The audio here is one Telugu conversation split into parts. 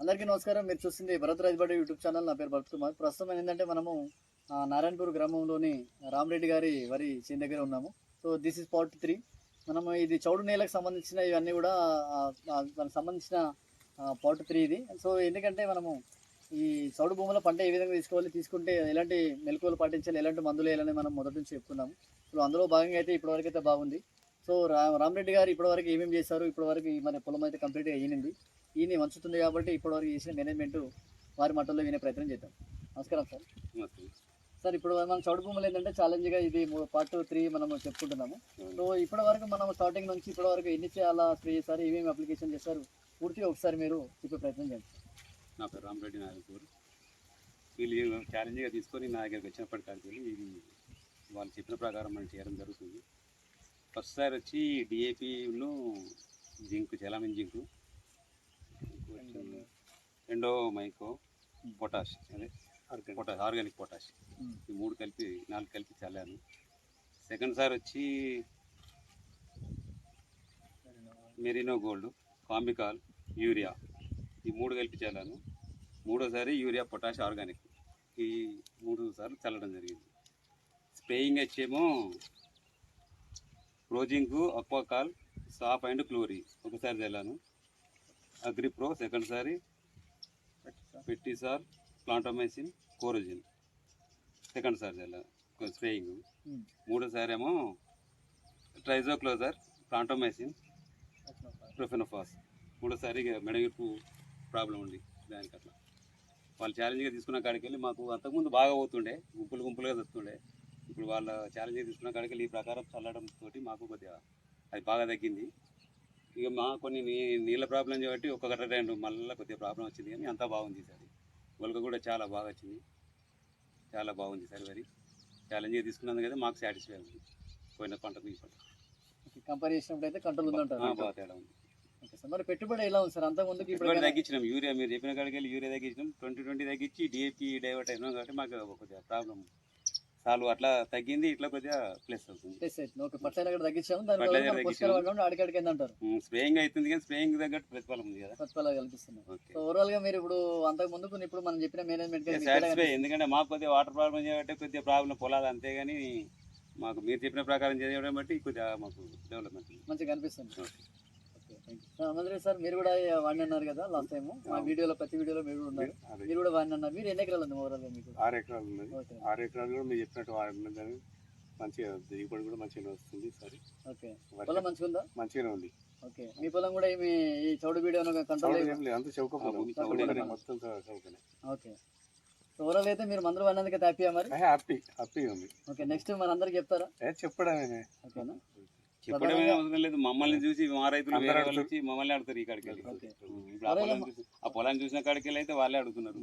అందరికీ నమస్కారం. మీరు చూస్తుంది భరత్ రైతుబడి యూట్యూబ్ ఛానల్. నా పేరు భరత్ కుమార్. ప్రస్తుతం ఏంటంటే మనము నారాయణపూర్ గ్రామంలోని రామరెడ్డి గారి వరి చేను దగ్గర ఉన్నాము. So this is part 3. మనము ఇది చౌడు నేలకు సంబంధించిన ఇవన్నీ కూడా దానికి సంబంధించిన పార్ట్ 3 ఇది. సో ఎందుకంటే మనము ఈ చౌడు భూముల పంట ఏ విధంగా తీసుకుంటే ఎలాంటి మెలకువలు పాటించాలి, ఎలాంటి మందులు వేయాలని మనం మొదటి నుంచి చెప్పుకున్నాము. సో అందులో భాగంగా అయితే ఇప్పటివరకు అయితే బాగుంది. సో రామరెడ్డి గారు ఇప్పటివరకు ఏమేమి చేశారు, ఇప్పటివరకు మన పొలం అయితే కంప్లీట్గా అయ్యింది. ఈయన వంచుతుంది కాబట్టి ఇప్పటివరకు చేసిన మేనేజ్మెంట్ వారి మట్టల్లో వినే ప్రయత్నం చేద్దాం. నమస్కారం సార్. సార్, ఇప్పుడు మనం చౌడు భూములు ఏంటంటే ఛాలెంజ్గా ఇది పార్ట్ 3 మనం చెప్పుకుంటున్నాము. సో ఇప్పటివరకు మనం స్టార్టింగ్ నుంచి ఇప్పటివరకు ఎన్ని చేయాలా స్ప్రే చేశారు, ఏమేమి అప్లికేషన్ చేశారు, పూర్తిగా ఒకసారి మీరు చెప్పే ప్రయత్నం చేయండి. నా పేరు రామరెడ్డి నాయకూరు. వీళ్ళు ఛాలెంజ్గా తీసుకొని నా దగ్గరికి వచ్చినప్పటికీ ఇది వాళ్ళు చెప్పిన ప్రకారం మనం చేయడం జరుగుతుంది. ఫస్ట్ సారి వచ్చి డిఏపిను జింక్, చలామిన్ జింకు, రెండో మైకో పొటాష్, అదే ఆర్గానిక్ పొటాష్, ఈ 4 కలిపి చల్లాను. సెకండ్ సారి వచ్చి మెరినో గోల్డ్, కాంబికాల్, యూరియా, ఈ 3 కలిపి చల్లాను. మూడోసారి యూరియా, పొటాష్, ఆర్గానిక్, ఈ 3 సార్లు చల్లడం జరిగింది. స్ప్రేయింగ్ వచ్చేమో ప్రోజింకు, అక్వాకాల్, సాఫ్ అండ్ క్లోరీ ఒకసారి చల్లాను. అగ్రిప్రో సెకండ్ సారి, పెట్టిసార్, ప్లాంటోమైసిన్, కోరోజిన్ సెకండ్ సారి చల్లాను స్ప్రేయింగ్. మూడోసారి ఏమో ట్రైజోక్లోజర్, ప్లాంటోమైసిన్, ప్రొఫెనోఫాస్. మూడోసారి మెడగిప్పు ప్రాబ్లం ఉంది దానికి. అట్లా వాళ్ళు ఛాలెంజ్గా తీసుకున్న కాడికి వెళ్ళి మాకు అంతకుముందు బాగా పోతుండే, గుంపులుగా వస్తుండే. ఇప్పుడు వాళ్ళ ఛాలెంజ్గా తీసుకున్న కాడికి వెళ్ళి ఈ ప్రకారం చల్లడం తోటి మాకు కొద్దిగా అది బాగా తగ్గింది. ఇక మా కొన్ని నీళ్ళ ప్రాబ్లం కాబట్టి ఒక గట్ట 2 మళ్ళీ కొద్దిగా ప్రాబ్లం వచ్చింది, కానీ అంతా బాగుంది సార్. మొలక కూడా చాలా బాగా వచ్చింది, చాలా బాగుంది సార్. వరి ఛాలెంజ్గా తీసుకున్నందుకు కదా మాకు సాటిస్ఫై ఉంది. పోయిన పంటకు ఈ పంట కంపేర్ చేసినప్పుడు అయితే కంట్రోల్ ఉందంటారు. బాగా తేడా ఉంది. ఓకే సార్, మరి పెట్టుబడి ఎలా ఉంది సార్? అంతకుముందుకు పెట్టుబడి తగ్గించినాం. యూరియా మీరు చెప్పిన కాడికి వెళ్ళి యూరియా తగ్గించినాం. 2020 తగ్గించి డిఏపి డైవర్ట్ అయినాం కాబట్టి మాకు కొద్దిగా ప్రాబ్లం సాల్వ్ అట్లా తగ్గింది. ఇట్లా కొద్దిగా ప్లస్ అవుతుంది. అడిగడికి ఏంటంటారు? స్ప్రేయింగ్ అవుతుంది కానీ స్ప్రేయింగ్ తగ్గట్టు ప్రతిఫలం ఉంది కదా, ప్రతిఫలం కల్పిస్తుంది. ఓవరాల్ గా మీరు ఇప్పుడు అంతకు ముందుకు ఇప్పుడు మనం చెప్పిన మేనేజ్మెంట్ సాటిస్ఫై. ఎందుకంటే మాకు కొద్దిగా వాటర్ ప్రాబ్లం చేయబట్టి కొద్దిగా ప్రాబ్లం పొలాలు, అంతేగాని మాకు మీరు చెప్పిన ప్రకారం చేయడం బట్టి కొద్దిగా మాకు డెవలప్మెంట్ మంచిగా కనిపిస్తుంది. సార్, మీరు కూడా వాడిని అన్నారు కదా లాస్ట్ టైం మా వీడియోలో, ప్రతి వీడియోలో మీరు కూడా ఉన్నారు. మీరు కూడా వాడిని అన్నారు. మీరు ఎన్ని ఎకరాలు ఉంది ఓవరాల్? మీకు 6 ఎకరాలు ఉన్నది. 6 ఎకరాలు కూడా మీరు చెప్పినట్టు వాడినది మంచిగా, దిగుబడి కూడా మంచిగా వస్తుంది. సరే, ఓకే. పొలం మంచిగా ఉందా? మంచిగానే ఉంది. ఓకే. మీ పొలం కూడా ఏమి ఈ చౌడు వీడియో కంట్రోల్ అంత చౌక మొత్తం చౌకనే. ఓకే. ఓవరాల్ అయితే మీరు మందులు వాడినందుకు హ్యాపీయా? మరి హ్యాపీగా ఉంది. ఓకే. నెక్స్ట్ మరి అందరికి చెప్తారా? చెప్పడమే. ఓకేనా? చెప్పడమే అవసరం లేదు. మమ్మల్ని చూసి మా రైతులు వేరే వాళ్ళు వచ్చి మమ్మల్ని అడుగుతారు. ఈ కాడికి వెళ్ళి ఆ పొలాన్ని చూసిన కాడికి వెళ్ళి అయితే వాళ్ళే అడుగుతున్నారు.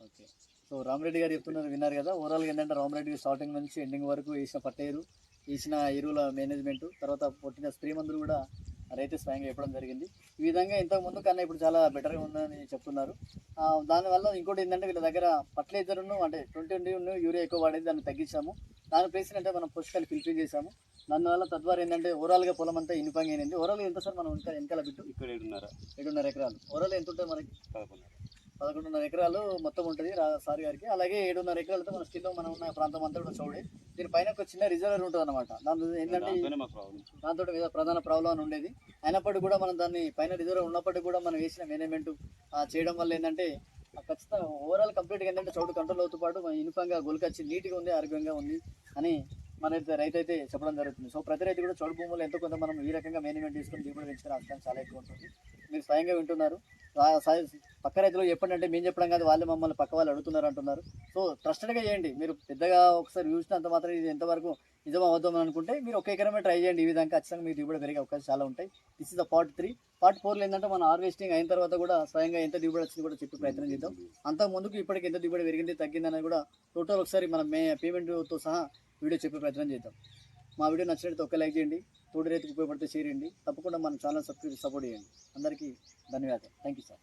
ఓకే. సో రామరెడ్డి గారు చెప్తున్నారు, విన్నారు కదా. ఓవరాల్గా ఏంటంటే రామరెడ్డి స్టార్టింగ్ నుంచి ఎండింగ్ వరకు వేసిన పట్టేరు, వేసిన ఎరువుల మేనేజ్మెంట్, తర్వాత పొట్టిన స్ప్రే మందులు కూడా రైతు స్వయంగా చెప్పడం జరిగింది. ఈ విధంగా ఇంతకు ముందు కన్నా ఇప్పుడు చాలా బెటర్గా ఉందని చెప్తున్నారు. దానివల్ల ఇంకోటి ఏంటంటే వీళ్ళ దగ్గర ఫర్టిలైజర్ను అంటే 20 యూరియా ఎక్కువ వాడేది, దాన్ని తగ్గించాము. దాని ప్లేస్ అంటే మనం పోషకాలు ఫిల్ఫిల్ చేసాము. దానివల్ల తద్వారా ఏంటంటే ఓవరాల్గా పొలం అంతా ఇనుపంగా అయింది. ఓవరాల్గా ఎంత సార్ మనం వెనకాల బిట్టు? ఇక్కడ 7.5 ఎకరాలు. ఓవరాల్ ఎంత ఉంటుంది మనకి? 11.5 ఎకరాలు మొత్తం ఉంటుంది సార్ గారికి. అలాగే 7.5 ఎకరాలతో మన స్టిల్లో మనం ఉన్న ప్రాంతం అంతా కూడా చౌడే. దీనిపైన ఒక చిన్న రిజర్వర్ ఉంటుంది అనమాట. దాంతో ఏంటంటే దాంతో ప్రధాన ప్రాబ్లం అని ఉండేది. అయినప్పటికీ కూడా మనం దాన్ని పైన రిజర్వర్ ఉన్నప్పటికీ కూడా మనం వేసిన మేనేజ్మెంట్ చేయడం వల్ల ఏంటంటే ఖచ్చితంగా ఓవరాల్ కంప్లీట్గా ఏంటంటే చౌడు కంట్రోల్ అవుతూ పాటు ఇనుపంగా గొలుకొచ్చి నీట్గా ఉంది, ఆరోగ్యంగా ఉంది అని మన రైతు అయితే చెప్పడం జరుగుతుంది. సో ప్రతి రైతు కూడా చౌడు భూములు ఎంతో కొంత మనం ఈ రకంగా మేనేజ్మెంట్ తీసుకుని దిగుబడి పెంచుకునే అవసరం చాలా ఎక్కువ ఉంటుంది. మీరు స్వయంగా వింటున్నారు. పక్క రైతులు చెప్పండి, మేము చెప్పడం కాదు, వాళ్ళే మమ్మల్ని పక్క వాళ్ళు అడుగుతున్నారు అంటున్నారు. సో ట్రస్టెడ్గా చేయండి. మీరు పెద్దగా ఒకసారి చూసినంత మాత్రం ఇది ఎంతవరకు నిజం అవద్దాం అనుకుంటే మీరు ఒక ఎకరమే ట్రై చేయండి. ఈ విధంగా ఖచ్చితంగా మీకు దిగుబడి పెరిగే అవకాశం చాలా ఉంటాయి. This is the part 3. Part 4లో ఏంటంటే మన హార్వెస్టింగ్ అయిన తర్వాత కూడా స్వయంగా ఎంత దిగుబడి వచ్చింది కూడా చెప్పి ప్రయత్నం చేద్దాం. అంతకు ముందుకు ఇప్పటికి ఎంత దిగుబడి పెరిగింది, తగ్గింది అనేది కూడా టోటల్ ఒకసారి మనం పేమెంట్తో సహా వీడియో చెప్పే ప్రయత్నం చేద్దాం. మా వీడియో నచ్చినట్టు ఒక లైక్ చేయండి, తోటి రైతుకు ఉపయోగపడితే షేర్ చేయండి. తప్పకుండా మన ఛానల్ సపోర్ట్ చేయండి. అందరికీ ధన్యవాదాలు. Thank you sir.